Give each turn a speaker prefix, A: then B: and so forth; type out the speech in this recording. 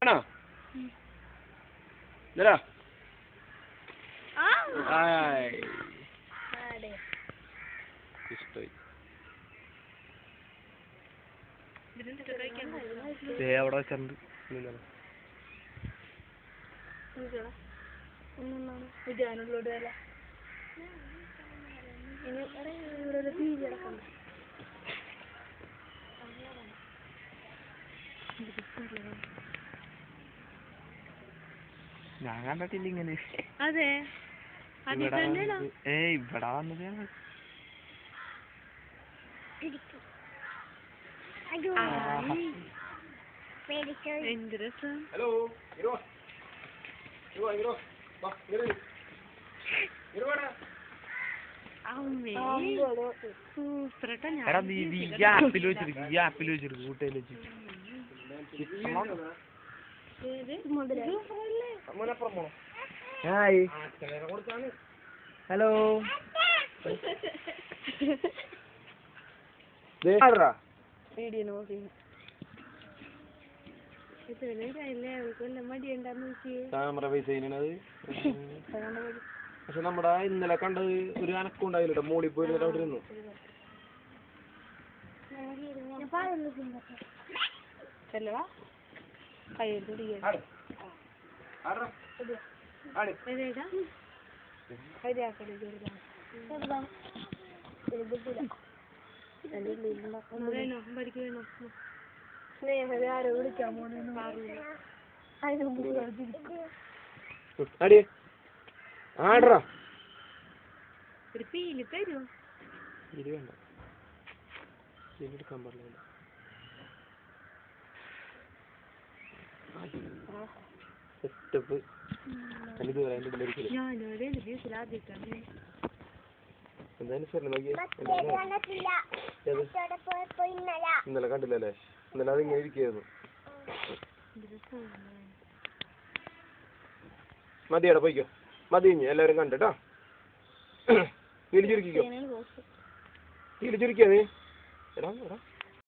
A: ആണോ ഇതരാ ഇഷ്ടായി അവിടെ വെച്ചിട്ടുണ്ട് ഞാൻ കണ്ടിട്ടില്ല ഇങ്ങനെ.
B: അതെ
A: ഇവിടെ വന്നത്
B: എന്ത് രസം.
A: എടാ നീ ഈ ആപ്പിൽ വെച്ചിരിക്കും കൂട്ടയിൽ വെച്ചിട്ട് ഹായ് ഹലോ ക്യാമറ പൈസ ചെയ്യുന്നത്. പക്ഷെ നമ്മുടെ ഇന്നലെ കണ്ടത് ഒരു അനക്കം ഉണ്ടായില്ല. മോളിൽ പോയി അവിടെ ഇരുന്നു. ആടറാ
B: ഒരു പീല് തരുമോ?
A: ഇത് വേണ്ട, എടുക്കാൻ പറഞ്ഞില്ല. സെറ്റപ്പ് ഇന്നലെ കണ്ടില്ലല്ലേ? ഇന്നലെ അതിങ്ങനെ ഇരിക്കുന്നു. മതിയടാ പോയിക്കോ, മതി. എല്ലാവരും കണ്ടിട്ടോ. തിരിച്ചുരുക്കിക്കോ, തിരിച്ചുരുക്കിയാ നീ. എടാ